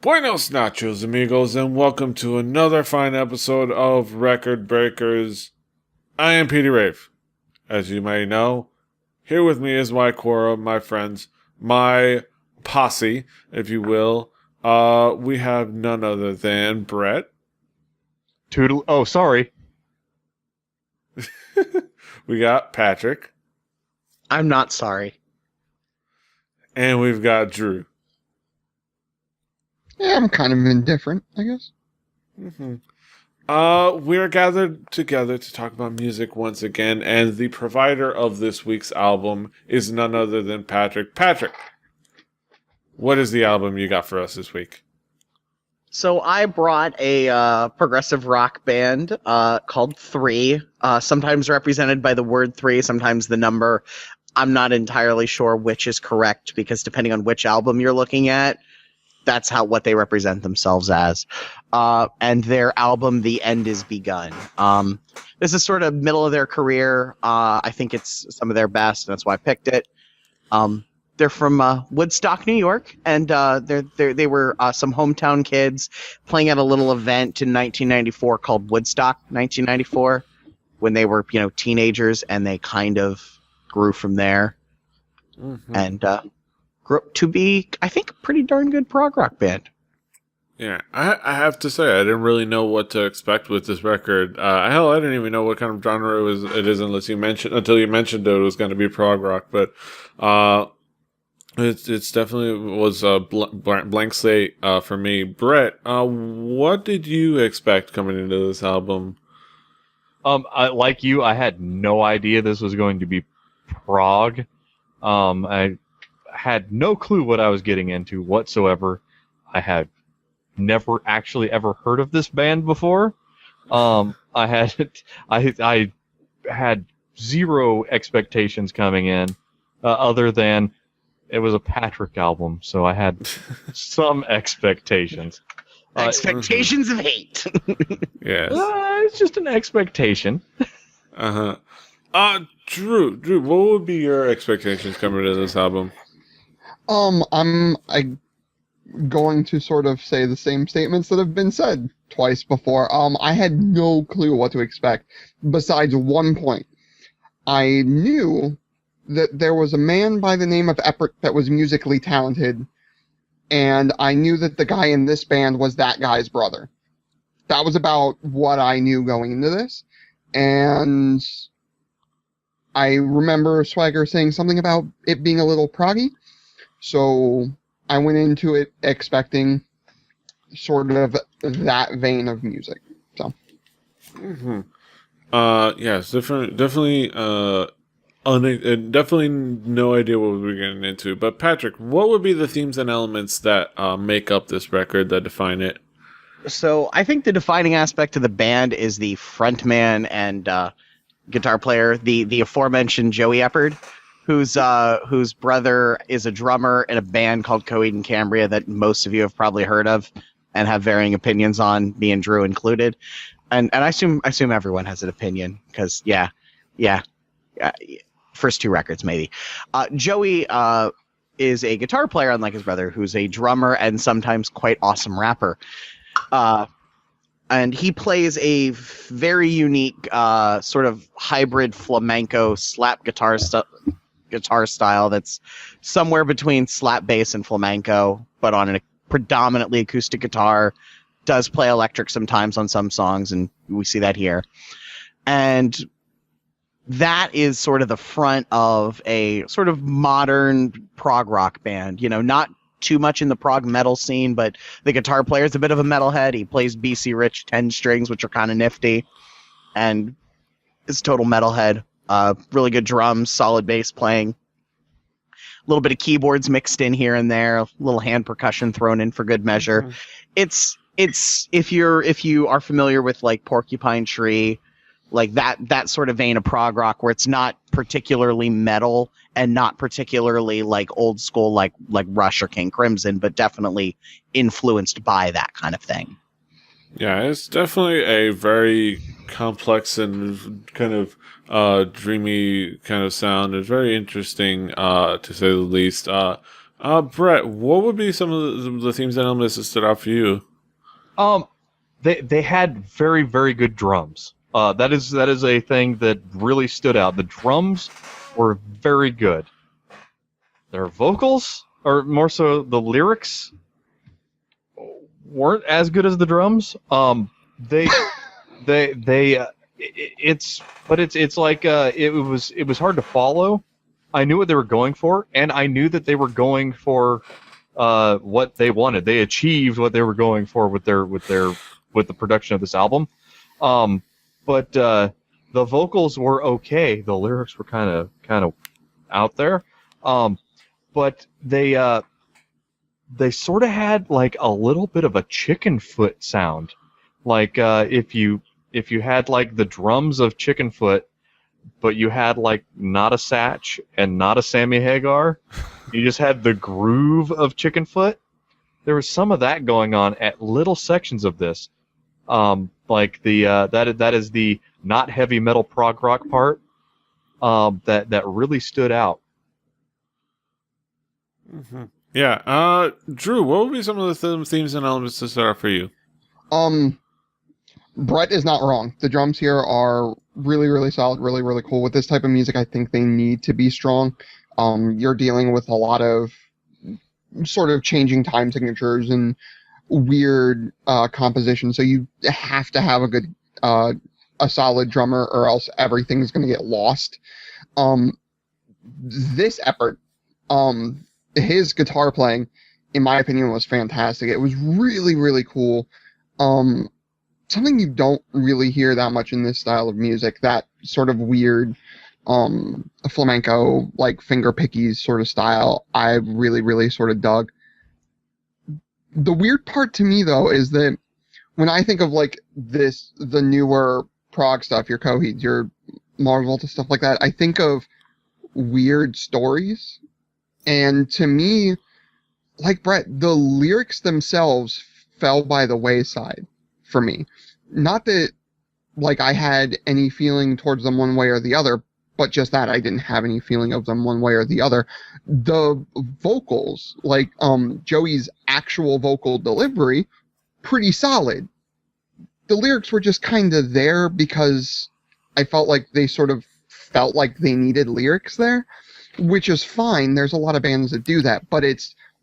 Buenos nachos, amigos, and welcome to another fine episode of Record Breakers. I am Petey Rave. As you may know, here with me is my Quora, my friends, my posse, if you will. We have none other than Brett. Toodle. Oh, sorry. We got Patrick. I'm not sorry. And we've got Drew. Yeah, I'm kind of indifferent, I guess. We're gathered together to talk about music once again, and the provider of this week's album is none other than Patrick. Patrick, what is the album you got for us this week? So I brought a progressive rock band called Three, sometimes represented by the word three, sometimes the number. I'm not entirely sure which is correct because depending on which album you're looking at, that's what they represent themselves as. And their album, The End Is Begun. This is sort of middle of their career. I think it's some of their best, and that's why I picked it. They're from Woodstock, New York, and they were some hometown kids playing at a little event in 1994 called Woodstock 1994, when they were teenagers, and they kind of grew from there, and grew up to be, I think, a pretty darn good prog rock band. Yeah, I have to say, I didn't really know what to expect with this record. Hell, I didn't even know what kind of genre it is until you mentioned it was going to be prog rock. But it's definitely was a blank slate for me. Brett, what did you expect coming into this album? Like you, I had no idea this was going to be prog. I had no clue what I was getting into whatsoever. I had never actually ever heard of this band before. I had zero expectations coming in, other than it was a Patrick album, so I had some expectations. Expectations of hate. Yes. It's just an expectation. Drew, what would be your expectations coming into this album? I'm going to sort of say the same statements that have been said twice before. I had no clue what to expect, besides one point. I knew that there was a man by the name of Eppert that was musically talented, and I knew that the guy in this band was that guy's brother. That was about what I knew going into this, and I remember Swagger saying something about it being a little proggy, so I went into it expecting sort of that vein of music. So, yes, definitely no idea what we were getting into. But Patrick, what would be the themes and elements that make up this record, that define it? So I think the defining aspect of the band is the frontman and guitar player, the aforementioned Joey Eppard, whose brother is a drummer in a band called Coheed and Cambria that most of you have probably heard of and have varying opinions on, me and Drew included. And I assume everyone has an opinion because first two records maybe. Joey is a guitar player, unlike his brother, who's a drummer and sometimes quite awesome rapper. And he plays a very unique sort of hybrid flamenco slap guitar style that's somewhere between slap bass and flamenco, but on a predominantly acoustic guitar. Does play electric sometimes on some songs, and we see that here. And that is sort of the front of a sort of modern prog rock band. Not too much in the prog metal scene, but the guitar player is a bit of a metalhead. He plays BC Rich 10 strings, which are kind of nifty, and is total metalhead. Really good drums, solid bass playing, a little bit of keyboards mixed in here and there, a little hand percussion thrown in for good measure. It's if you are familiar with like Porcupine Tree, like that sort of vein of prog rock, where it's not particularly metal and not particularly like old school like Rush or King Crimson, but definitely influenced by that kind of thing. Yeah, it's definitely a very complex and kind of dreamy kind of sound. It's very interesting, to say the least. Brett, what would be some of the themes and elements that stood out for you? They had very, very good drums. That is a thing that really stood out. The drums were very good. Their vocals, or more so the lyrics, weren't as good as the drums. It's like it was hard to follow. I knew what they were going for, and I knew that they were going for what they wanted. They achieved what they were going for with the production of this album. But the vocals were okay. The lyrics were kind of out there. But they sort of had like a little bit of a chicken foot sound. Like if you had like the drums of Chicken Foot, but you had like not a Satch and not a Sammy Hagar, you just had the groove of Chicken Foot. There was some of that going on at little sections of this. Like the that is the not heavy metal prog rock part that really stood out. Mm-hmm. Yeah. Drew, what would be some of the themes and elements that stood out for you? Brett is not wrong. The drums here are really, really solid, really, really cool. With this type of music, I think they need to be strong. You're dealing with a lot of sort of changing time signatures and weird composition, so you have to have a solid drummer, or else everything's going to get lost. This effort, his guitar playing, in my opinion, was fantastic. It was really, really cool. Something you don't really hear that much in this style of music, that sort of weird flamenco, like finger pickies sort of style, I really, really sort of dug. The weird part to me, though, is that when I think of like the newer prog stuff, your Coheeds, your Mars Volta, stuff like that, I think of weird stories. And to me, like Brett, the lyrics themselves fell by the wayside for me. Not that like I had any feeling towards them one way or the other, but just that I didn't have any feeling of them one way or the other. The vocals, like Joey's actual vocal delivery, pretty solid. The lyrics were just kind of there because I felt like they sort of felt like they needed lyrics there, which is fine. There's a lot of bands that do that, but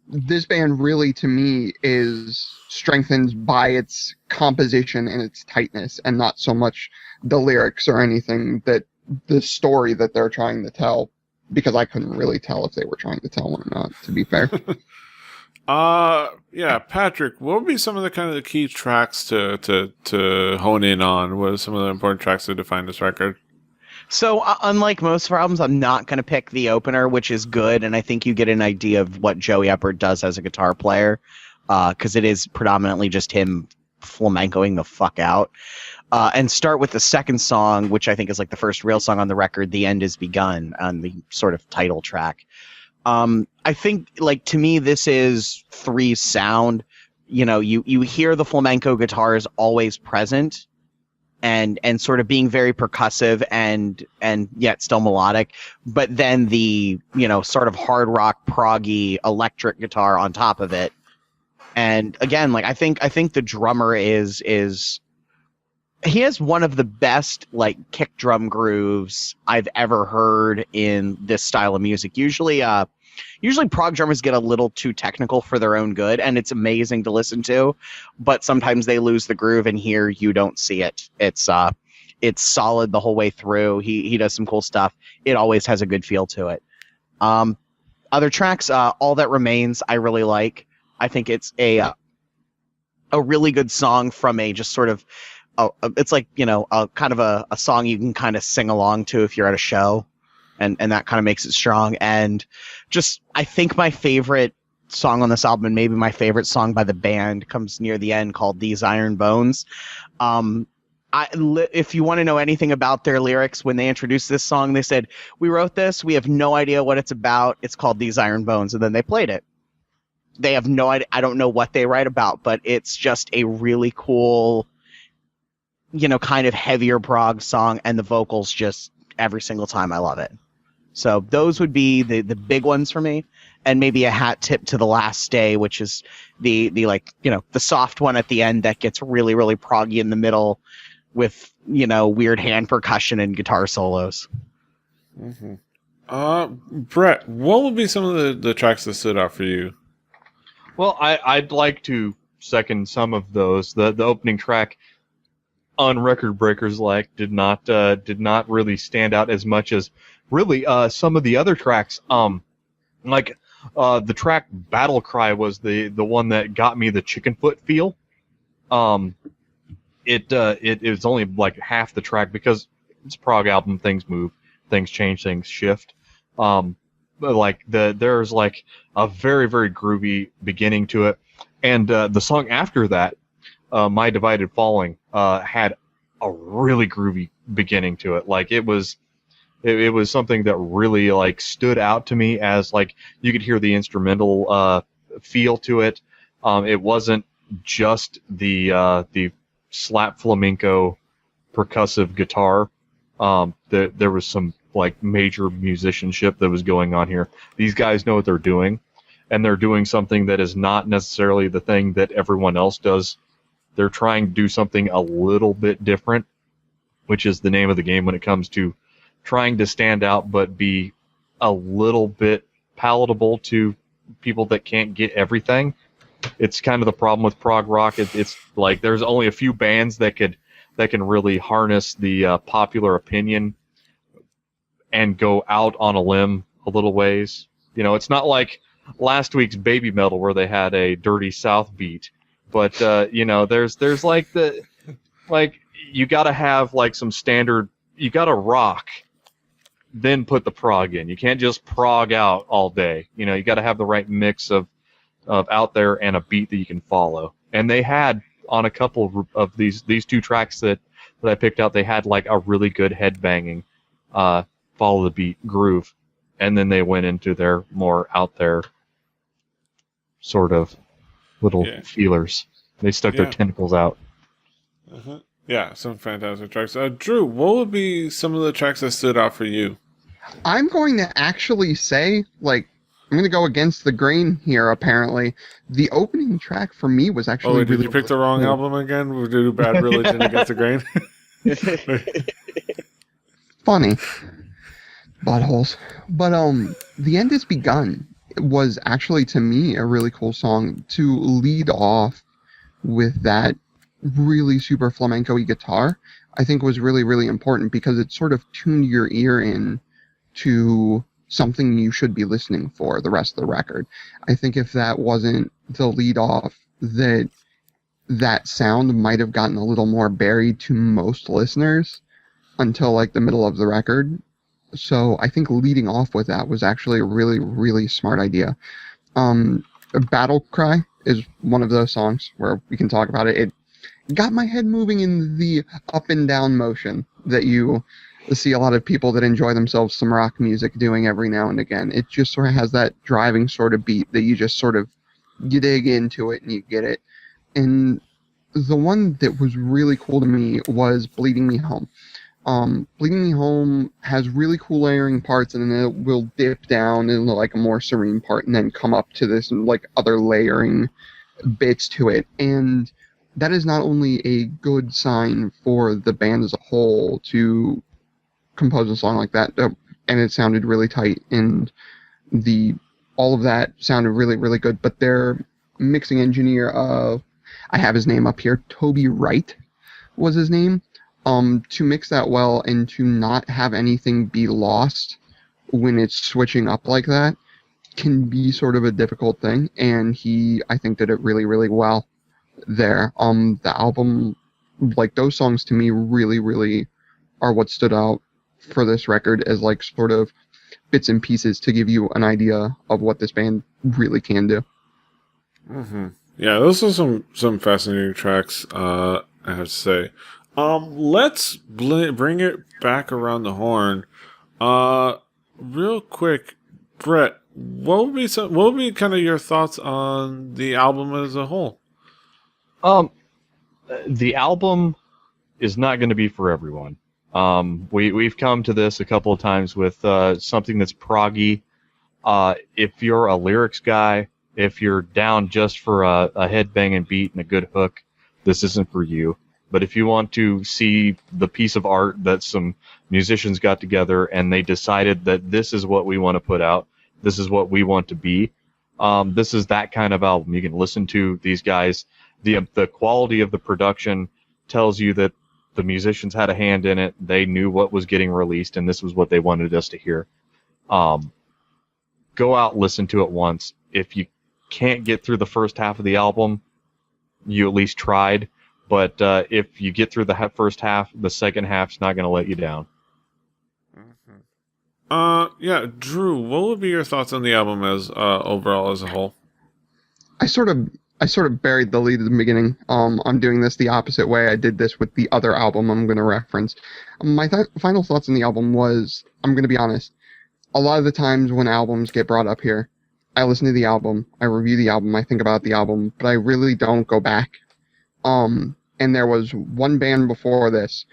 this band really, to me, is strengthened by its composition and its tightness, and not so much the lyrics or anything, that the story that they're trying to tell, because I couldn't really tell if they were trying to tell one or not, to be fair. Yeah, Patrick, what would be some of the kind of the key tracks to hone in on? What are some of the important tracks to define this record? So, unlike most of our albums, I'm not going to pick the opener, which is good, and I think you get an idea of what Joey Eppert does as a guitar player, because it is predominantly just him flamencoing the fuck out. And start with the second song, which I think is like the first real song on the record, The End Is Begun, on the sort of title track. I think, like, to me, this is Three's sound. You know, you hear the flamenco guitars always present, and sort of being very percussive and yet still melodic, but then the, you know, sort of hard rock proggy electric guitar on top of it. And again, like I think the drummer is he has one of the best like kick drum grooves I've ever heard in this style of music. Usually prog drummers get a little too technical for their own good, and it's amazing to listen to, but sometimes they lose the groove, and here you don't see it. It's solid the whole way through. He does some cool stuff. It always has a good feel to it. Other tracks, All That Remains, I really like. I think it's a really good song from a just sort of it's like, you know, a kind of a song you can kind of sing along to if you're at a show. And that kind of makes it strong. And just, I think my favorite song on this album, and maybe my favorite song by the band, comes near the end, called These Iron Bones. If you want to know anything about their lyrics, when they introduced this song, they said, "We wrote this, we have no idea what it's about, it's called These Iron Bones," and then they played it. They have no idea, I don't know what they write about, but it's just a really cool, you know, kind of heavier prog song, and the vocals just, every single time, I love it. So those would be the big ones for me, and maybe a hat tip to The Last Day, which is the like, the soft one at the end that gets really, really proggy in the middle with, weird hand percussion and guitar solos. Mm-hmm. Brett, what would be some of the tracks that stood out for you? Well, I'd like to second some of those. The opening track on Record Breakers did not really stand out as much as really some of the other tracks. The track Battle Cry was the one that got me the chicken foot feel. It was only like half the track because it's a prog album. Things move, things change, things shift. There's like a very, very groovy beginning to it, and the song after that, My Divided Falling, had a really groovy beginning to it. Like it was something that really like stood out to me as like you could hear the instrumental feel to it. It wasn't just the slap flamenco percussive guitar. There was some like major musicianship that was going on here. These guys know what they're doing, and they're doing something that is not necessarily the thing that everyone else does. They're trying to do something a little bit different, which is the name of the game when it comes to trying to stand out but be a little bit palatable to people that can't get everything. It's kind of the problem with prog rock. It's like there's only a few bands that can really harness the popular opinion and go out on a limb a little ways. It's not like last week's Baby Metal where they had a dirty South beat, but there's like you got to have like some standard. You got to rock, then put the prog in. You can't just prog out all day. You got to have the right mix of out there and a beat that you can follow. And they had on a couple of these two tracks that I picked out, they had like a really good headbanging follow the beat groove, and then they went into their more out there sort of little feelers. They stuck their tentacles out. Uh-huh. Yeah, some fantastic tracks. Drew, what would be some of the tracks that stood out for you? I'm going to actually say, I'm going to go against the grain here, apparently. The opening track for me was actually did you pick the wrong album again? Would you do Bad Religion against the grain? Funny. Buttholes. But The End Has Begun was actually, to me, a really cool song to lead off with that really super flamenco-y guitar. I think was really, really important because it sort of tuned your ear in to something you should be listening for the rest of the record. I think if that wasn't the lead off, that sound might have gotten a little more buried to most listeners until like the middle of the record. So I think leading off with that was actually a really, really smart idea. Battle Cry is one of those songs where we can talk about it. It got my head moving in the up and down motion that you see a lot of people that enjoy themselves some rock music doing every now and again. It just sort of has that driving sort of beat that you just sort of, you dig into it and you get it. And the one that was really cool to me was Bleeding Me Home. Bleeding Me Home has really cool layering parts, and then it will dip down into like a more serene part and then come up to this and like other layering bits to it. And that is not only a good sign for the band as a whole to compose a song like that, and it sounded really tight, and all of that sounded really, really good, but their mixing engineer, I have his name up here, Toby Wright was his name. To mix that well and to not have anything be lost when it's switching up like that can be sort of a difficult thing, and he, I think, did it really, really well there. The album, like those songs to me really, really are what stood out for this record as like sort of bits and pieces to give you an idea of what this band really can do. Mm-hmm. Yeah, those are some fascinating tracks, I have to say. Let's bring it back around the horn. Real quick, Brett, what would be kind of your thoughts on the album as a whole? The album is not going to be for everyone. We've come to this a couple of times with something that's proggy. If you're a lyrics guy, if you're down just for a headbanging beat and a good hook, this isn't for you. But if you want to see the piece of art that some musicians got together and they decided that this is what we want to put out, this is what we want to be, this is that kind of album. You can listen to these guys. The quality of the production tells you that the musicians had a hand in it. They knew what was getting released, and this was what they wanted us to hear. Go out, listen to it once. If you can't get through the first half of the album, you at least tried. But if you get through the first half, the second half's not going to let you down. Yeah, Drew, what would be your thoughts on the album as overall as a whole? I sort of buried the lead at the beginning. I'm doing this the opposite way. I did this with the other album I'm going to reference. My final thoughts on the album was, I'm going to be honest, a lot of the times when albums get brought up here, I listen to the album, I review the album, I think about the album, but I really don't go back. And there was one band before this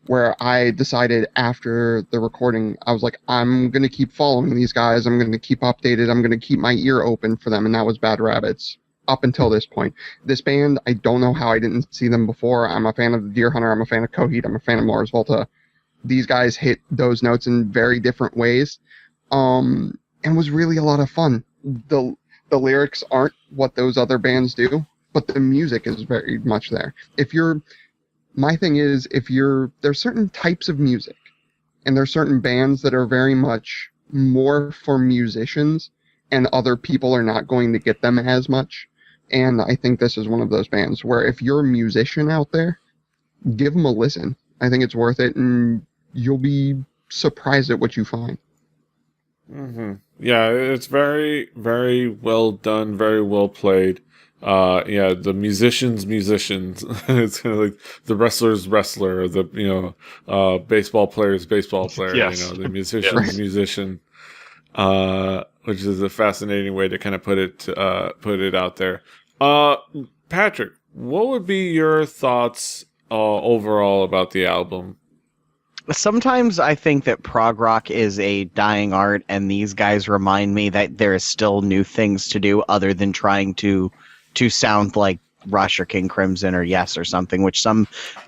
where I decided after the recording, I was like, I'm going to keep following these guys, I'm going to keep updated, I'm going to keep my ear open for them, and that was Bad Rabbits. Up until this point. This band, I don't know how I didn't see them before. I'm a fan of the Deer Hunter, I'm a fan of Coheed, I'm a fan of Mars Volta. These guys hit those notes in very different ways, and was really a lot of fun. The lyrics aren't what those other bands do, but the music is very much there. My thing is, there's certain types of music, and there's certain bands that are very much more for musicians, and other people are not going to get them as much. And I think this is one of those bands where if you're a musician out there, give them a listen. I think it's worth it, and you'll be surprised at what you find. Mm-hmm. Yeah, it's very, very well done, very well played. Yeah, the musicians. It's kind of like the wrestler's wrestler, or the baseball player's baseball player. Yes. The musician's Yes. musician. Which is a fascinating way to kind of put it out there. Patrick, what would be your thoughts overall about the album? Sometimes I think that prog rock is a dying art, and these guys remind me that there is still new things to do other than trying to sound like Rush or King Crimson or Yes or something,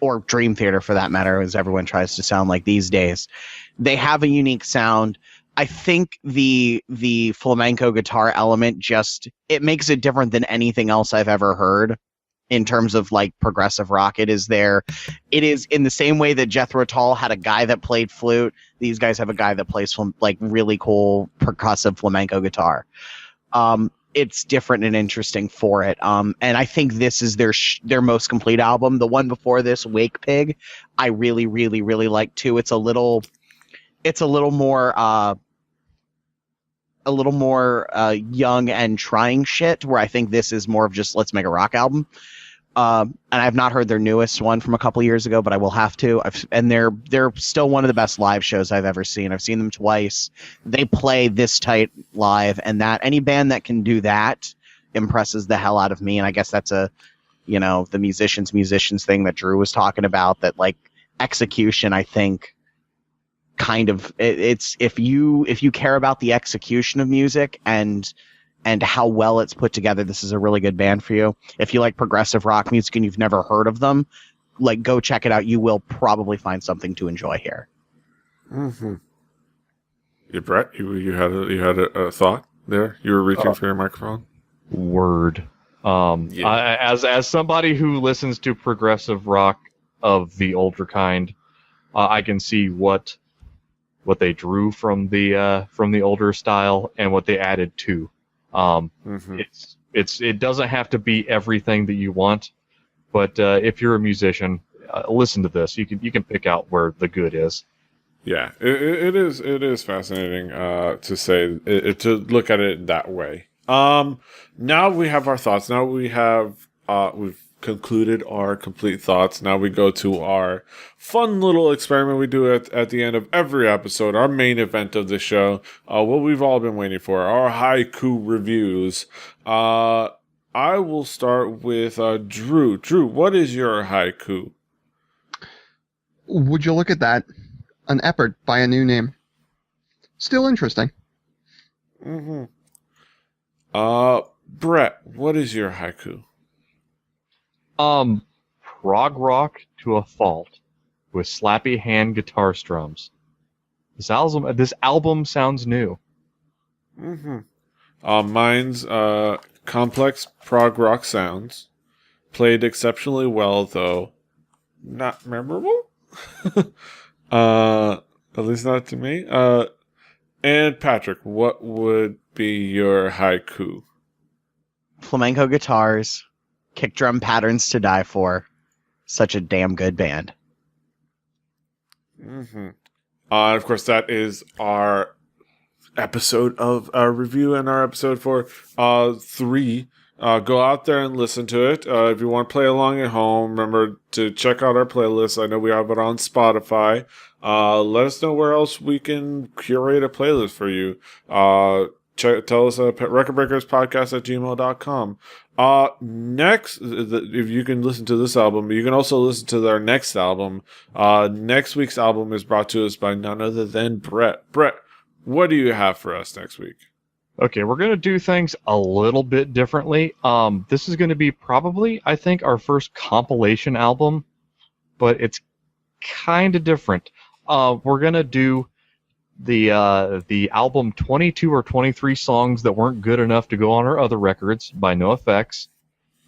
or Dream Theater for that matter, as everyone tries to sound like these days. They have a unique sound. I think the flamenco guitar element it makes it different than anything else I've ever heard in terms of like progressive rock. It is in the same way that Jethro Tull had a guy that played flute. These guys have a guy that plays like really cool percussive flamenco guitar. It's different and interesting for it. And I think this is their most complete album. The one before this, Wake Pig, I really, really, really like too. It's a little more young and trying shit, where I think this is more of just let's make a rock album. And I've not heard their newest one from a couple years ago, but I will have to. And they're still one of the best live shows I've ever seen. I've seen them twice. They play this tight live, and that any band that can do that impresses the hell out of me. And I guess that's the musicians thing that Drew was talking about, that like execution, I think kind of it's if you care about the execution of music and how well it's put together, this is a really good band for you. If you like progressive rock music and you've never heard of them, like, go check it out. You will probably find something to enjoy here. Mm-hmm. Yeah, Brett, you had a thought there. You were reaching for your microphone. Word. As somebody who listens to progressive rock of the older kind, I can see what they drew from the older style and what they added to. It doesn't have to be everything that you want, but if you're a musician, listen to this. You can pick out where the good is. Yeah, it is fascinating to look at it that way. Now we have our thoughts. Now we've concluded our complete thoughts. Now we go to our fun little experiment we do at the end of every episode, our main event of the show, what we've all been waiting for, our haiku reviews. I will start with Drew. Drew, what is your haiku? Would you look at that? An effort by a new name. Still interesting. Mm-hmm. Brett, what is your haiku? Prog-Rock to a fault with slappy hand guitar strums. This album sounds new. Mm-hmm. Mine's complex prog rock sounds. Played exceptionally well, though not memorable. At least not to me. And Patrick, what would be your haiku? Flamenco guitars, kick drum patterns to die for. Such a damn good band. Mm-hmm. Of course, that is our episode of our review and our episode for 3. Go out there and listen to it. If you want to play along at home, remember to check out our playlist. I know we have it on Spotify. Let us know where else we can curate a playlist for you. Tell us at recordbreakerspodcast@gmail.com. Next, if you can listen to this album, you can also listen to their next album. Next week's album is brought to us by none other than Brett. Brett, what do you have for us next week? Okay, we're going to do things a little bit differently. This is going to be probably, I think, our first compilation album, but it's kind of different. We're going to do the album 22 or 23 songs that weren't good enough to go on our other records by NoFX,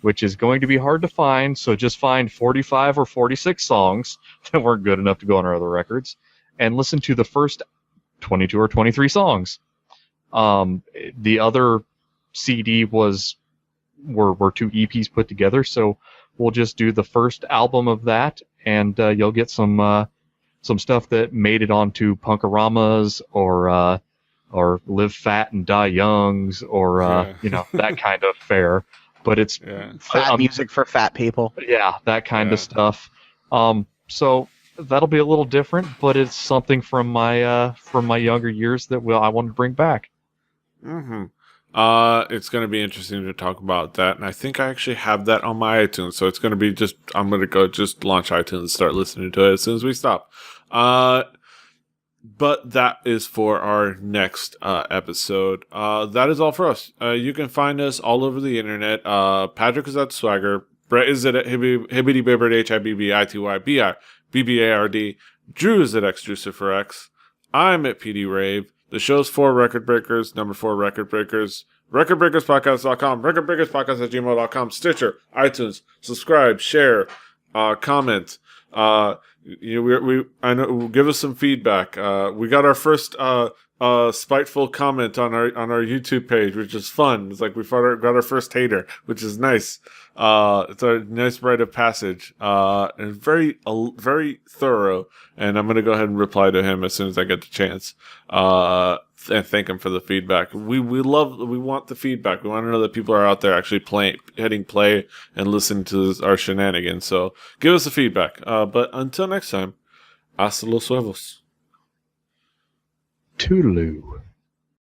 which is going to be hard to find, so just find 45 or 46 songs that weren't good enough to go on our other records, and listen to the first 22 or 23 songs. The other CD were 2 EPs put together, so we'll just do the first album of that, and you'll get some stuff that made it onto Punkaramas or Live Fat and Die Youngs or that kind of fare. But it's fat music for fat people. Yeah, that kind of stuff. So that'll be a little different, but it's something from my younger years that I want to bring back. Mm-hmm. It's going to be interesting to talk about that, and I think I actually have that on my iTunes, so it's going to be I'm going to go just launch iTunes and start listening to it as soon as we stop. But that is for our next episode. That is all for us. You can find us all over the internet. Patrick is at Swagger. Brett is at Hibbity Bibbard, HIBBY Drew is at XDrewCipherX. I'm at PD Rave. The show's 4 Record Breakers, number 4 Record Breakers. RecordBreakersPodcast.com, RecordBreakersPodcast@gmail.com, Stitcher, iTunes. Subscribe, share, comment. I know. Give us some feedback. We got our first spiteful comment on our YouTube page, which is fun. It's like we got our first hater, which is nice. It's a nice rite of passage, and very thorough. And I'm gonna go ahead and reply to him as soon as I get the chance. And thank him for the feedback. We want the feedback. We want to know that people are out there actually hitting play and listening to our shenanigans. So give us the feedback. But until next time, hasta los huevos. Toodaloo.